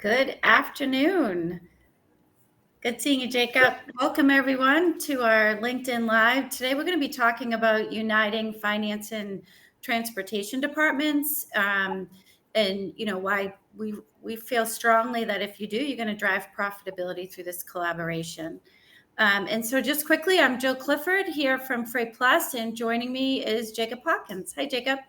Good afternoon. Good seeing you, Jacob. Welcome, everyone, to our LinkedIn Live. Today, we're going to be talking about uniting finance and transportation departments, and why we feel strongly that if you do, you're going to drive profitability through this collaboration. And so, just quickly, I'm Jill Clifford here from FreightPlus, and joining me is Jacob Hawkins. Hi, Jacob.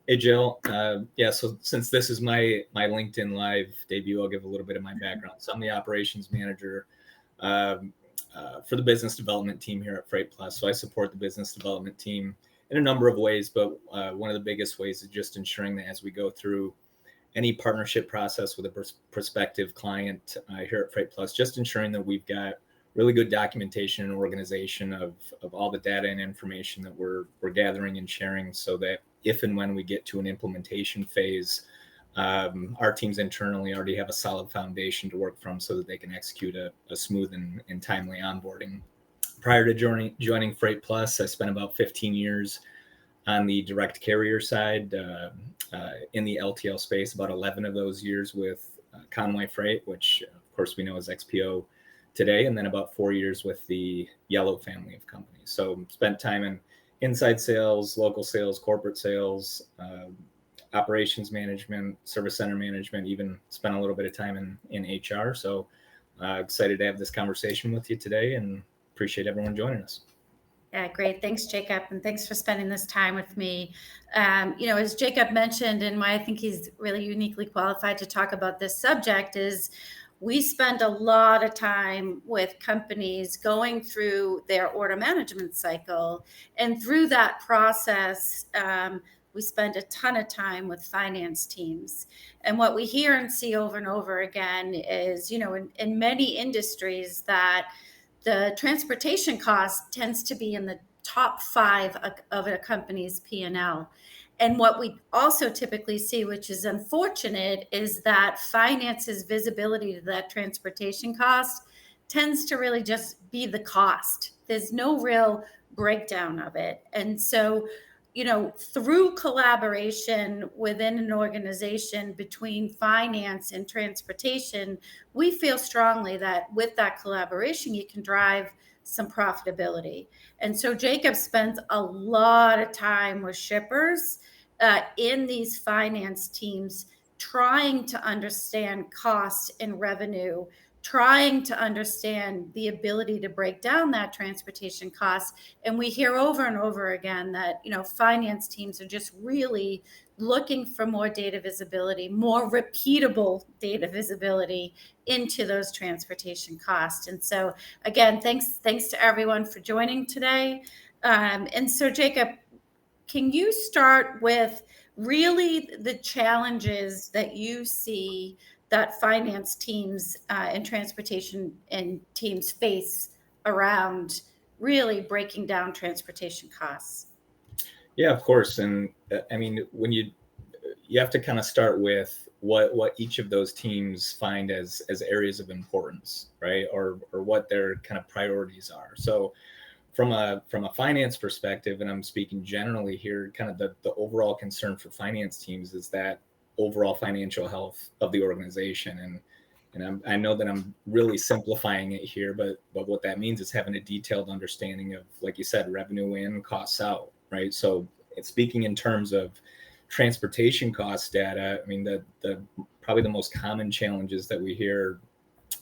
Hey, Jill. So since this is my LinkedIn Live debut, I'll give a little bit of my background. So I'm the operations manager for the business development team here at FreightPlus. So I support the business development team in a number of ways, but one of the biggest ways is just ensuring that as we go through any partnership process with a prospective client here at FreightPlus, just ensuring that we've got really good documentation and organization of all the data and information that we're gathering and sharing, so that if and when we get to an implementation phase, our teams internally already have a solid foundation to work from so that they can execute a smooth and timely onboarding. Prior to joining FreightPlus, I spent about 15 years on the direct carrier side in the LTL space, about 11 of those years with Conway Freight, which of course we know as XPO today, and then about 4 years with the Yellow family of companies. So spent time in inside sales, local sales, corporate sales, operations management, service center management, even spent a little bit of time in HR. So excited to have this conversation with you today and appreciate everyone joining us. Yeah, great. Thanks, Jacob. And thanks for spending this time with me. As Jacob mentioned, and why I think he's really uniquely qualified to talk about this subject is we spend a lot of time with companies going through their order management cycle. And through that process, we spend a ton of time with finance teams. And what we hear and see over and over again is, in many industries that the transportation cost tends to be in the top 5 of a company's P&L. And what we also typically see, which is unfortunate, is that finance's visibility to that transportation cost tends to really just be the cost. There's no real breakdown of it. And so, through collaboration within an organization between finance and transportation, we feel strongly that with that collaboration, you can drive some profitability. And so Jacob spends a lot of time with shippers in these finance teams, trying to understand cost and revenue, trying to understand the ability to break down that transportation cost. And we hear over and over again that, finance teams are just really looking for more data visibility, more repeatable data visibility into those transportation costs. And so again, thanks to everyone for joining today. And so Jacob, can you start with really the challenges that you see that finance teams and transportation and teams face around really breaking down transportation costs? Yeah, of course. And I mean, when you have to kind of start with what each of those teams find as areas of importance, right? Or what their kind of priorities are. So from a finance perspective, and I'm speaking generally here, kind of the overall concern for finance teams is that overall financial health of the organization. And I know that I'm really simplifying it here, but what that means is having a detailed understanding of, like you said, revenue in, costs out, right? So speaking in terms of transportation cost data, I mean, the probably the most common challenges that we hear,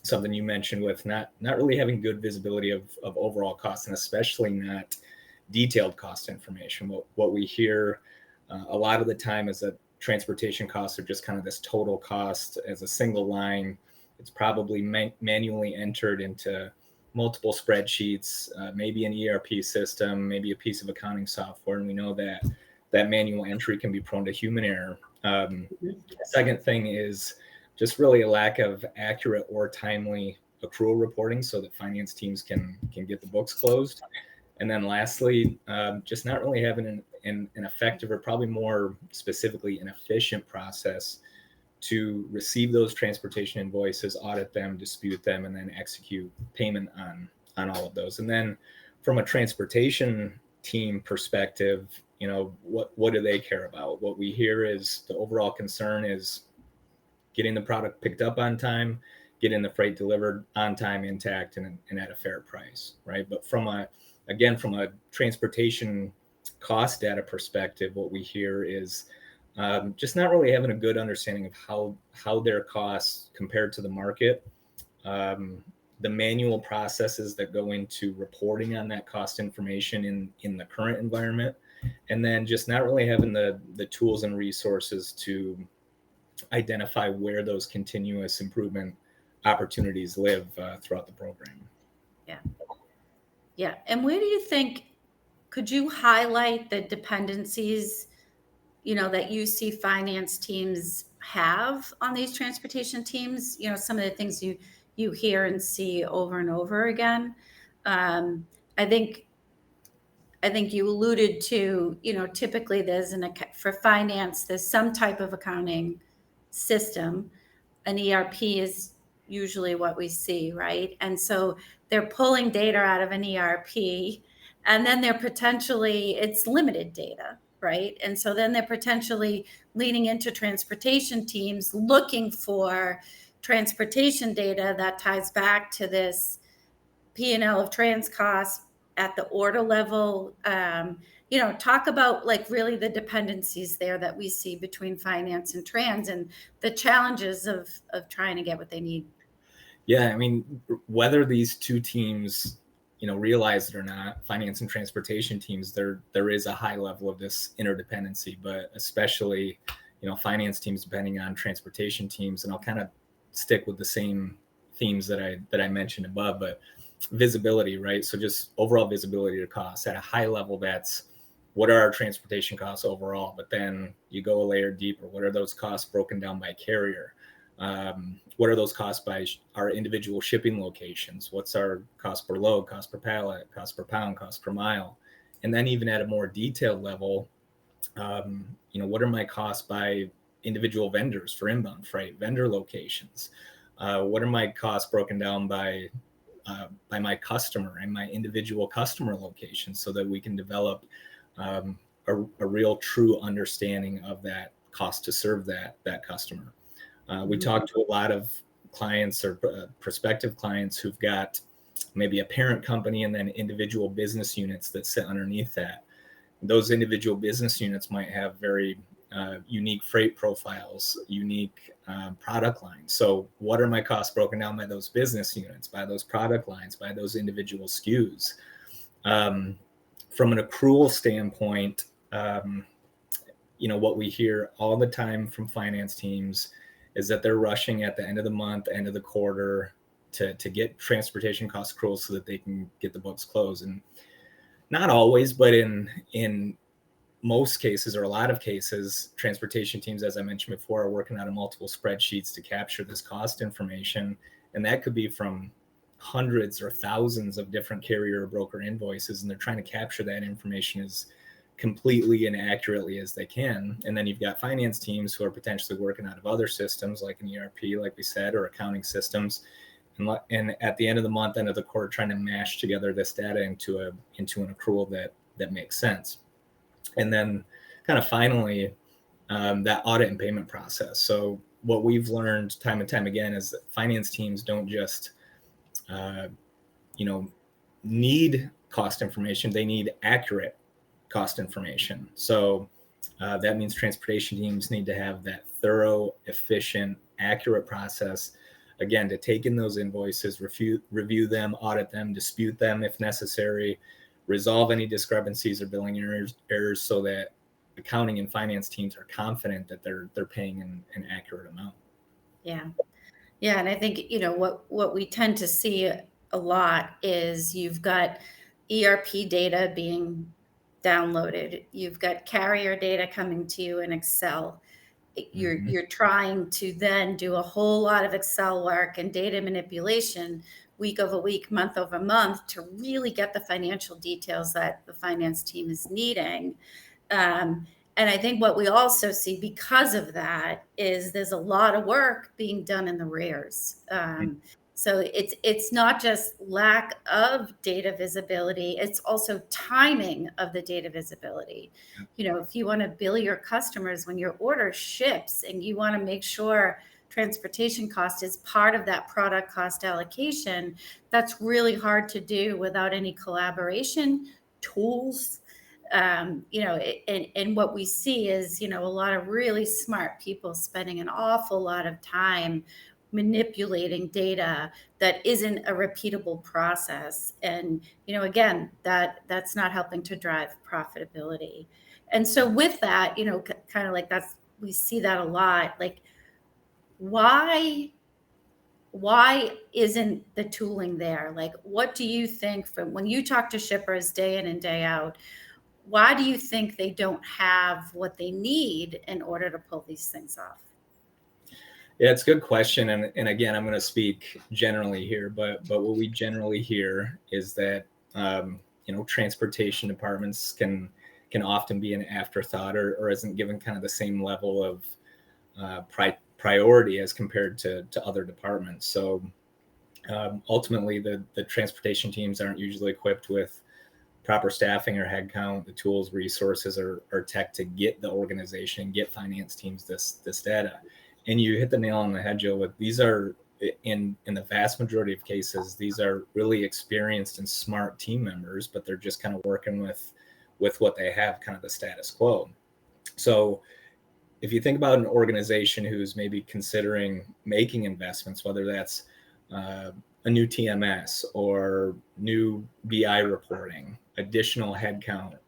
something you mentioned with not really having good visibility of overall costs, and especially not detailed cost information. What we hear a lot of the time is that transportation costs are just kind of this total cost as a single line. It's probably manually entered into multiple spreadsheets, maybe an ERP system, maybe a piece of accounting software, and we know that manual entry can be prone to human error. Second thing is just really a lack of accurate or timely accrual reporting so that finance teams can get the books closed. And then lastly, just not really having an effective, or probably more specifically an efficient process to receive those transportation invoices, audit them, dispute them, and then execute payment on all of those. And then from a transportation team perspective, what do they care about? What we hear is the overall concern is getting the product picked up on time, getting the freight delivered on time, intact, and at a fair price, right? But from a transportation cost data perspective, what we hear is just not really having a good understanding of how their costs compared to the market, the manual processes that go into reporting on that cost information in the current environment, and then just not really having the tools and resources to identify where those continuous improvement opportunities live throughout the program. Yeah. And where do you think, could you highlight the dependencies, that you see finance teams have on these transportation teams? Some of the things you hear and see over and over again. I think you alluded to, typically for finance, there's some type of accounting system. An ERP is usually what we see, right? And so they're pulling data out of an ERP, and then it's limited data, right? And so then they're potentially leaning into transportation teams looking for transportation data that ties back to this P&L of trans costs at the order level. Talk about really the dependencies there that we see between finance and trans, and the challenges of trying to get what they need. Yeah, I mean, whether these two teams, realize it or not, finance and transportation teams, there is a high level of this interdependency, but especially, finance teams depending on transportation teams. And I'll kind of stick with the same themes that I mentioned above, but visibility, right? So just overall visibility to costs at a high level. That's what are our transportation costs overall, but then you go a layer deeper. What are those costs broken down by carrier? What are those costs by our individual shipping locations? What's our cost per load, cost per pallet, cost per pound, cost per mile? And then even at a more detailed level, what are my costs by individual vendors for inbound freight, vendor locations? What are my costs broken down by my customer and my individual customer locations, so that we can develop a real true understanding of that cost to serve that customer. We talk to a lot of clients or prospective clients who've got maybe a parent company and then individual business units that sit underneath that. Those individual business units might have very unique freight profiles, unique product lines. So what are my costs broken down by those business units, by those product lines, by those individual SKUs? From an accrual standpoint, what we hear all the time from finance teams is that they're rushing at the end of the month, end of the quarter to get transportation cost accruals so that they can get the books closed. And not always, but in most cases, or a lot of cases, transportation teams, as I mentioned before, are working out of multiple spreadsheets to capture this cost information. And that could be from hundreds or thousands of different carrier or broker invoices. And they're trying to capture that information as completely and accurately as they can. And then you've got finance teams who are potentially working out of other systems like an ERP, like we said, or accounting systems. And at the end of the month, end of the quarter, trying to mash together this data into an accrual that makes sense. And then kind of finally, that audit and payment process. So what we've learned time and time again is that finance teams don't just, need cost information. They need accurate cost information. So that means transportation teams need to have that thorough, efficient accurate process, again, to take in those invoices, review them, audit them, dispute them if necessary, resolve any discrepancies or billing errors so that accounting and finance teams are confident that they're paying an accurate amount. Yeah. Yeah, and I think, what we tend to see a lot is you've got ERP data being downloaded. You've got carrier data coming to you in Excel. You're trying to then do a whole lot of Excel work and data manipulation week over week, month over month to really get the financial details that the finance team is needing. Um, and I think what we also see because of that is there's a lot of work being done in the rears. So it's not just lack of data visibility, it's also timing of the data visibility. If you want to bill your customers when your order ships and you want to make sure transportation cost is part of that product cost allocation, that's really hard to do without any collaboration tools. And what we see is, a lot of really smart people spending an awful lot of time manipulating data that isn't a repeatable process. And, again, that's not helping to drive profitability. And so with that, kind of like we see that a lot. Like, why isn't the tooling there? Like, what do you think from when you talk to shippers day in and day out? Why do you think they don't have what they need in order to pull these things off? Yeah, it's a good question. And again, I'm going to speak generally here, but what we generally hear is that, transportation departments can often be an afterthought or isn't given kind of the same level of priority as compared to other departments. So ultimately, the transportation teams aren't usually equipped with proper staffing or headcount, the tools, resources, or tech to get the organization, get finance teams this data. And you hit the nail on the head, Joe. With these are in the vast majority of cases, these are really experienced and smart team members, but they're just kind of working with what they have, kind of the status quo. So if you think about an organization who's maybe considering making investments, whether that's a new TMS or new BI reporting, additional headcount,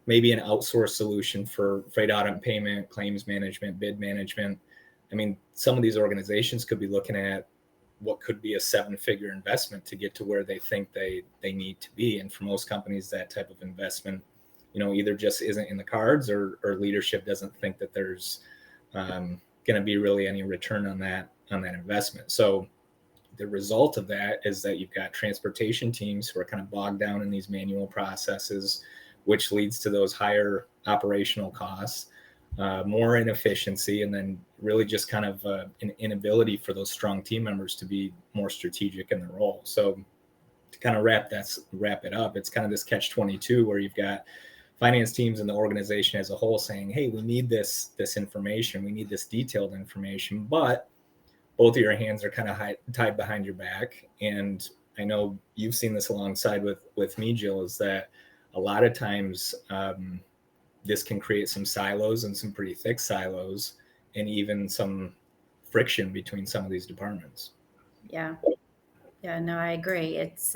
maybe an outsourced solution for freight audit and payment, claims management, bid management. I mean, some of these organizations could be looking at what could be a 7-figure investment to get to where they think they need to be. And for most companies, that type of investment, either just isn't in the cards or leadership doesn't think that there's going to be really any return on that investment. So the result of that is that you've got transportation teams who are kind of bogged down in these manual processes, which leads to those higher operational costs, more inefficiency, and then really just kind of an inability for those strong team members to be more strategic in their role. So to kind of wrap it up, it's kind of this catch-22 where you've got finance teams and the organization as a whole saying, hey, we need this information, we need this detailed information, but both of your hands are kind of tied behind your back. And I know you've seen this alongside with me, Jill, is that a lot of times this can create some silos and some pretty thick silos and even some friction between some of these departments. Yeah. Yeah, no, I agree. It's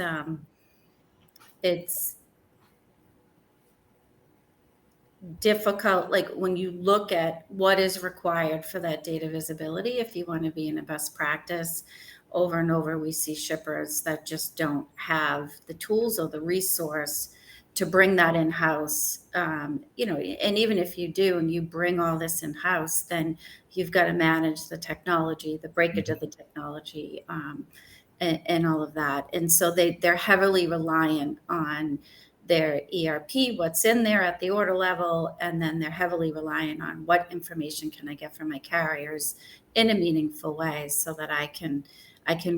difficult, like when you look at what is required for that data visibility, if you want to be in a best practice, over and over, we see shippers that just don't have the tools or the resource to bring that in-house. And even if you do and you bring all this in-house, then you've got to manage the technology, the breakage of the technology, and all of that. And so they're heavily reliant on their ERP, what's in there at the order level, and then they're heavily reliant on what information can I get from my carriers in a meaningful way so that I can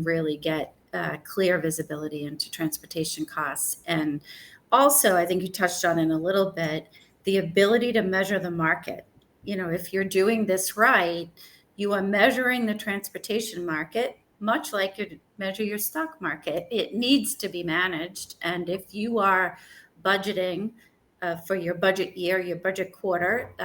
really get clear visibility into transportation costs. And also, I think you touched on it a little bit, the ability to measure the market. If you're doing this right, you are measuring the transportation market much like you measure your stock market. It needs to be managed. And if you are budgeting for your budget year, your budget quarter,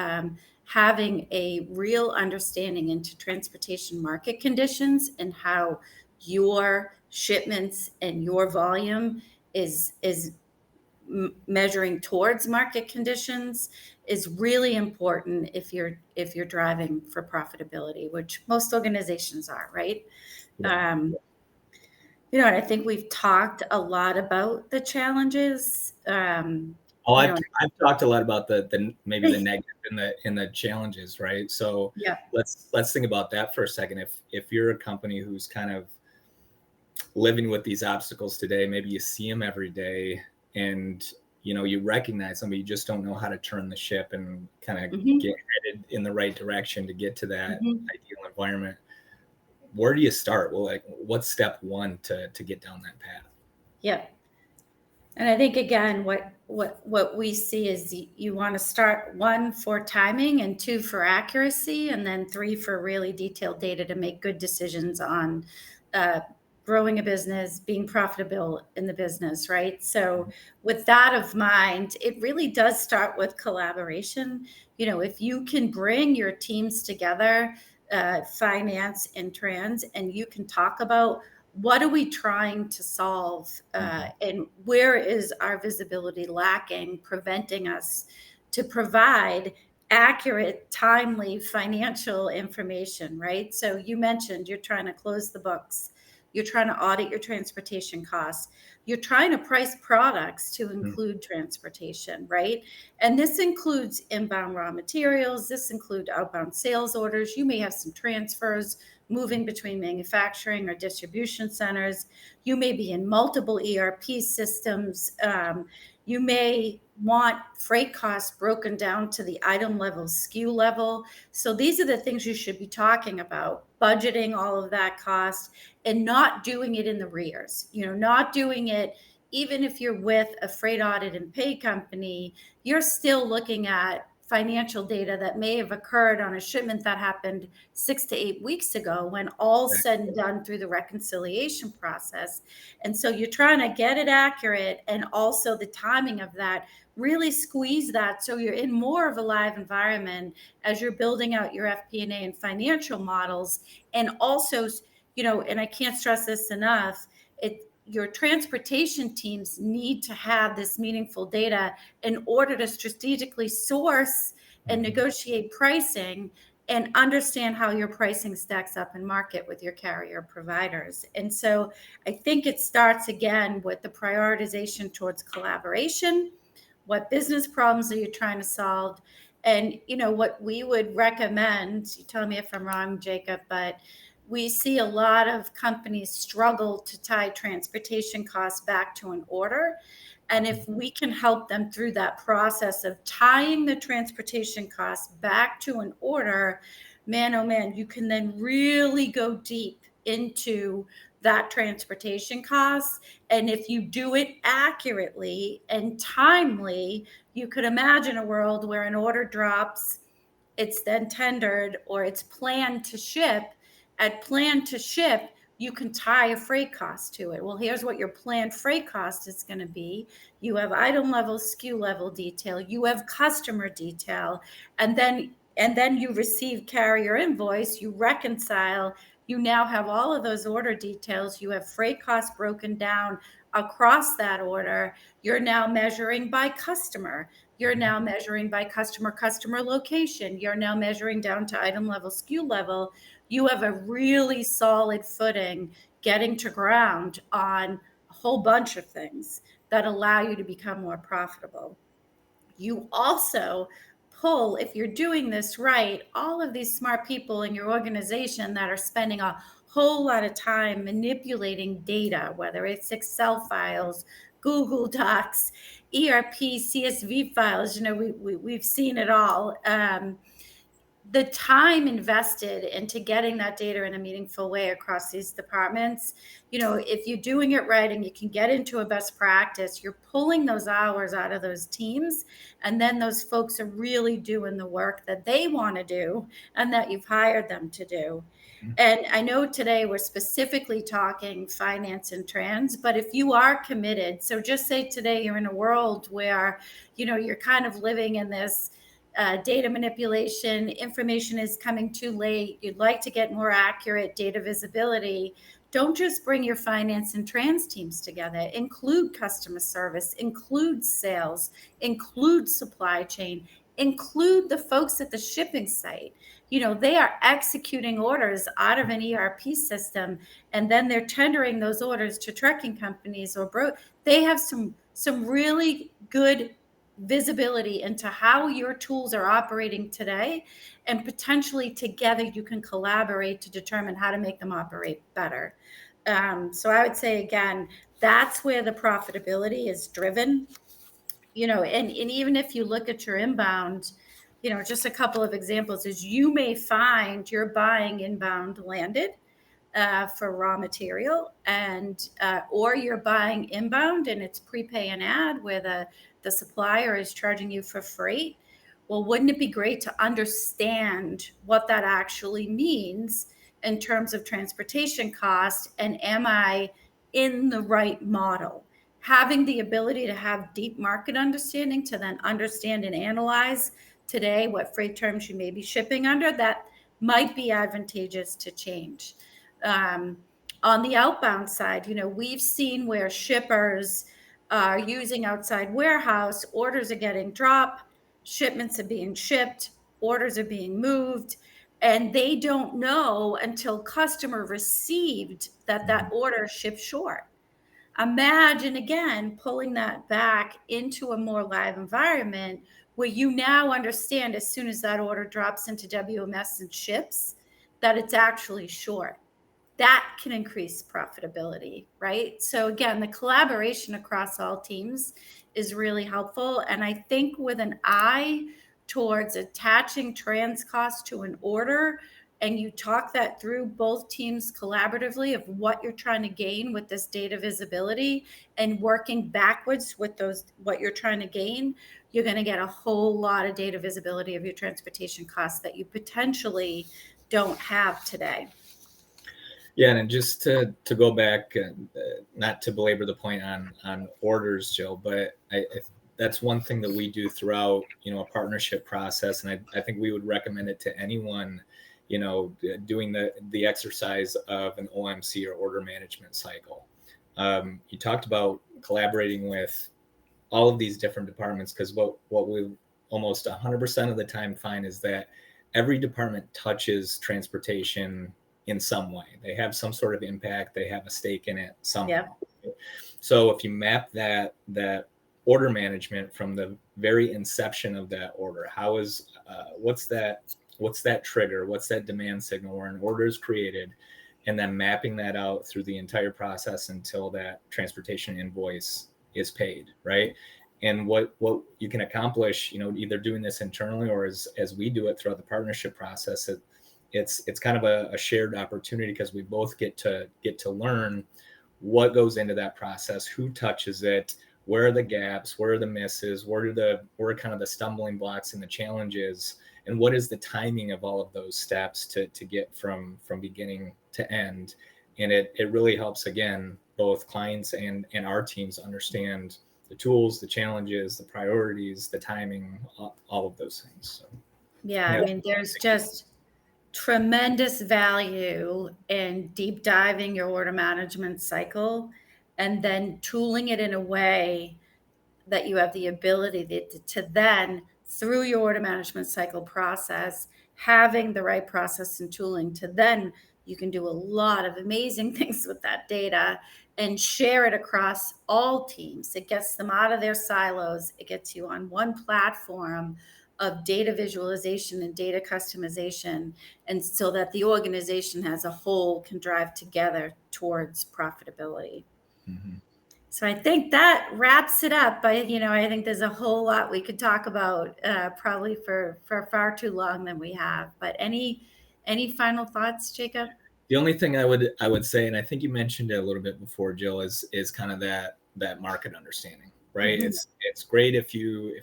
having a real understanding into transportation market conditions and how your shipments and your volume is measuring towards market conditions is really important if you're driving for profitability, which most organizations are, right? Yeah. And I think we've talked a lot about the challenges. Oh, You I've know, I've talked a lot about the maybe the negative and the challenges, right? So yeah. let's think about that for a second. If you're a company who's kind of living with these obstacles today, maybe you see them every day, and you recognize them, but you just don't know how to turn the ship and kind of Hmm. get headed in the right direction to get to that Hmm. ideal environment. Where do you start? Well, like, what's step one to get down that path? Yeah. And I think again, what we see is you want to start one for timing and two for accuracy, and then three for really detailed data to make good decisions on uh, growing a business, being profitable in the business, right? So with that of mind, it really does start with collaboration. If you can bring your teams together, finance and trans, and you can talk about what are we trying to solve, and where is our visibility lacking, preventing us to provide accurate, timely financial information, right? So you mentioned you're trying to close the books, you're trying to audit your transportation costs, you're trying to price products to Mhm. include transportation, right? And this includes inbound raw materials, this includes outbound sales orders, you may have some transfers moving between manufacturing or distribution centers. You may be in multiple ERP systems. You may want freight costs broken down to the item level, SKU level. So these are the things you should be talking about, budgeting all of that cost and not doing it in the rears, not doing it. Even if you're with a freight audit and pay company, you're still looking at financial data that may have occurred on a shipment that happened 6 to 8 weeks ago when all said and done through the reconciliation process. And so you're trying to get it accurate, and also the timing of that, really squeeze that so you're in more of a live environment as you're building out your FP&A and financial models. And also, and I can't stress this enough, your transportation teams need to have this meaningful data in order to strategically source and negotiate pricing and understand how your pricing stacks up in market with your carrier providers. And so I think it starts again with the prioritization towards collaboration. What business problems are you trying to solve? And what we would recommend, you tell me if I'm wrong, Jacob, but we see a lot of companies struggle to tie transportation costs back to an order. And if we can help them through that process of tying the transportation costs back to an order, man, oh man, you can then really go deep into that transportation cost. And if you do it accurately and timely, you could imagine a world where an order drops, it's then tendered, or it's planned to ship. At plan to ship, you can tie a freight cost to it. Well, here's what your planned freight cost is going to be. You have item level, SKU level detail, you have customer detail, and then you receive carrier invoice, you reconcile, you now have all of those order details, you have freight costs broken down across that order. You're now measuring by customer, you're now measuring by customer location, you're now measuring down to item level, SKU level. You have a really solid footing getting to ground on a whole bunch of things that allow you to become more profitable. You also pull, if you're doing this right, all of these smart people in your organization that are spending a whole lot of time manipulating data, whether it's Excel files, Google Docs, ERP, CSV files. We've seen it all. The time invested into getting that data in a meaningful way across these departments, if you're doing it right and you can get into a best practice, you're pulling those hours out of those teams. And then those folks are really doing the work that they want to do and that you've hired them to do. And I know today we're specifically talking finance and trans, but if you are committed, so just say today you're in a world where, you're kind of living in this data manipulation, information is coming too late, you'd like to get more accurate data visibility, don't just bring your finance and trans teams together. Include customer service, include sales, include supply chain, include the folks at the shipping site. They are executing orders out of an ERP system, and then they're tendering those orders to trucking companies they have some really good visibility into how your tools are operating today, and potentially together you can collaborate to determine how to make them operate better. So I would say, again, that's where the profitability is driven. And even if you look at your inbound, just a couple of examples is you may find you're buying inbound landed for raw material, and or you're buying inbound and it's prepay and add where the supplier is charging you for freight. Well, wouldn't it be great to understand what that actually means in terms of transportation cost, and am I in the right model? Having the ability to have deep market understanding to then understand and analyze today what freight terms you may be shipping under, that might be advantageous to change. um, on the outbound side, we've seen where shippers are using outside warehouse, orders are getting dropped, shipments are being shipped, orders are being moved, and they don't know until customer received that order shipped short. Imagine again pulling that back into a more live environment where you now understand as soon as that order drops into WMS and ships that it's actually short. That can increase profitability, right? So again, the collaboration across all teams is really helpful. And I think with an eye towards attaching trans costs to an order, and you talk that through both teams collaboratively of what you're trying to gain with this data visibility and working backwards with what you're trying to gain, you're going to get a whole lot of data visibility of your transportation costs that you potentially don't have today. Yeah, and just to go back, not to belabor the point on orders, Jill, but that's one thing that we do throughout, a partnership process, and I think we would recommend it to anyone, doing the exercise of an OMC or order management cycle. You talked about collaborating with all of these different departments, because what we almost 100% of the time find is that every department touches transportation in some way. They have some sort of impact. They have a stake in it somehow. Yep. So if you map that order management from the very inception of that order, how is what's that trigger? What's that demand signal where an order is created, and then mapping that out through the entire process until that transportation invoice is paid, right? And what you can accomplish, either doing this internally or as we do it throughout the partnership process, it's kind of a shared opportunity, because we both get to learn what goes into that process, who touches it, where are the gaps, where are the misses, where are kind of the stumbling blocks and the challenges, and what is the timing of all of those steps to get from beginning to end. And it really helps, again, both clients and our teams understand the tools, the challenges, the priorities, the timing, all of those things. So, yeah, I mean, there's just tremendous value in deep diving your order management cycle and then tooling it in a way that you have the ability to then, through your order management cycle process, having the right process and tooling to then you can do a lot of amazing things with that data and share it across all teams. It gets them out of their silos. It gets you on one platform of data visualization and data customization, and so that the organization as a whole can drive together towards profitability. Mm-hmm. So I think that wraps it up. I think there's a whole lot we could talk about, probably for far too long than we have. But any final thoughts, Jacob? The only thing I would say, and I think you mentioned it a little bit before, Jill, is kind of that market understanding, right? Mm-hmm. It's great if you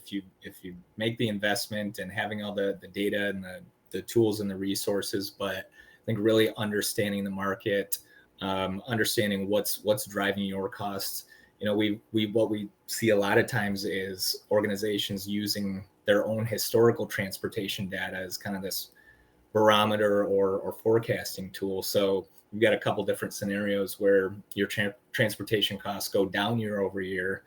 make the investment and having all the data and the tools and the resources, but I think really understanding the market, understanding what's driving your costs. What we see a lot of times is organizations using their own historical transportation data as kind of this barometer or forecasting tool. So you've got a couple different scenarios where your transportation costs go down year over year,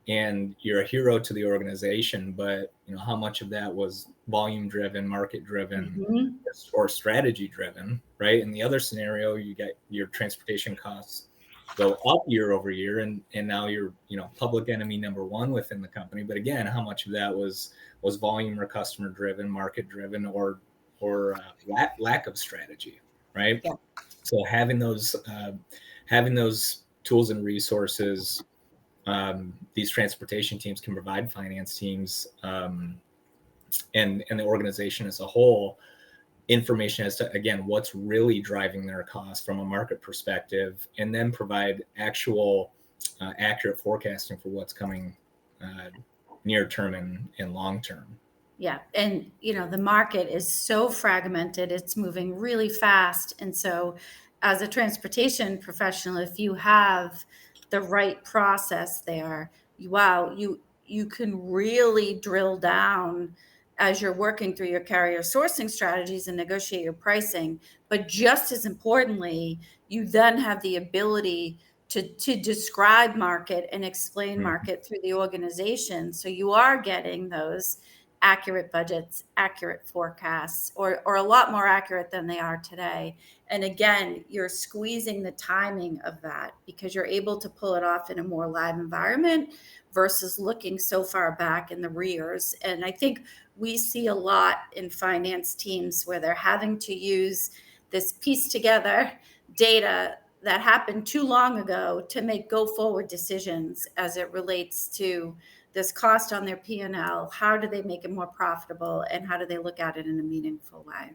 and you're a hero to the organization, but how much of that was volume driven, market driven, Mhm. or strategy driven, right? In the other scenario, you get your transportation costs go up year over year, and now you're public enemy number one within the company. But again, how much of that was volume or customer driven, market driven, or lack of strategy, right? Yeah. So having those tools and resources, these transportation teams can provide finance teams, and the organization as a whole, information as to, again, what's really driving their costs from a market perspective, and then provide actual accurate forecasting for what's coming near term and long term. Yeah. And, the market is so fragmented, it's moving really fast. And so, as a transportation professional, if you have the right process there, wow, you can really drill down as you're working through your carrier sourcing strategies and negotiate your pricing. But just as importantly, you then have the ability to describe market and explain market through the organization. So you are getting those accurate budgets, accurate forecasts, or a lot more accurate than they are today. And again, you're squeezing the timing of that because you're able to pull it off in a more live environment versus looking so far back in the rears. And I think we see a lot in finance teams where they're having to use this piece together data that happened too long ago to make go forward decisions as it relates to this cost on their P&L. How do they make it more profitable, and how do they look at it in a meaningful way?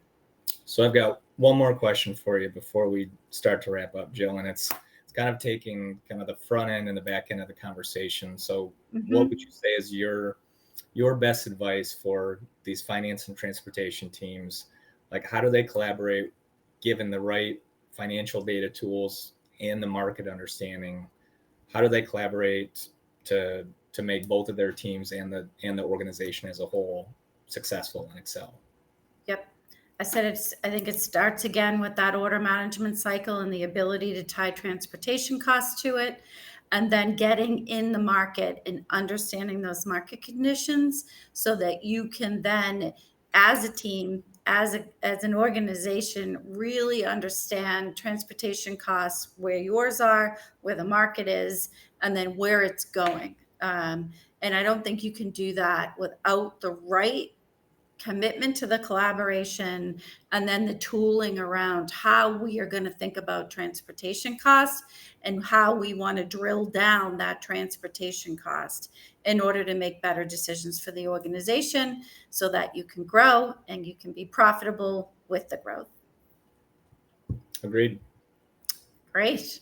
So I've got one more question for you before we start to wrap up, Jill, and it's kind of taking kind of the front end and the back end of the conversation. So what would you say is your best advice for these finance and transportation teams? Like, how do they collaborate given the right financial data tools and the market understanding? How do they collaborate to make both of their teams and the organization as a whole successful and excel? Yep. I think it starts again with that order management cycle and the ability to tie transportation costs to it, and then getting in the market and understanding those market conditions so that you can then, as a team, as an organization, really understand transportation costs, where yours are, where the market is, and then where it's going. And I don't think you can do that without the right commitment to the collaboration, and then the tooling around how we are going to think about transportation costs and how we want to drill down that transportation cost in order to make better decisions for the organization so that you can grow and you can be profitable with the growth. Agreed. Great.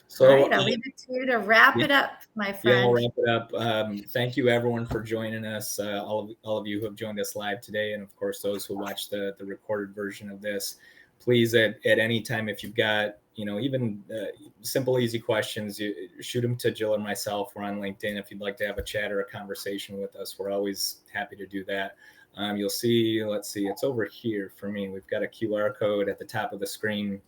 So All right, I'll leave it to you to wrap it up, my yeah, I'll friend. wrap it up. Thank you, everyone, for joining us. All of you who have joined us live today, and of course those who watch the recorded version of this. Please, at any time, if you've got even simple, easy questions, you shoot them to Jill and myself. We're on LinkedIn. If you'd like to have a chat or a conversation with us, we're always happy to do that. You'll see. Let's see. It's over here for me. We've got a QR code at the top of the screen.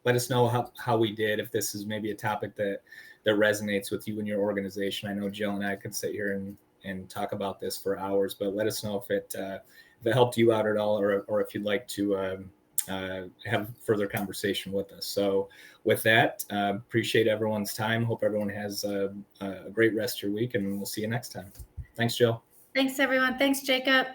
Let us know how we did, if this is maybe a topic that resonates with you and your organization. I know Jill and I could sit here and talk about this for hours, but let us know if it helped you out at all, or if you'd like to have further conversation with us. So with that, appreciate everyone's time. Hope everyone has a great rest of your week, and we'll see you next time. Thanks, Jill. Thanks, everyone. Thanks, Jacob.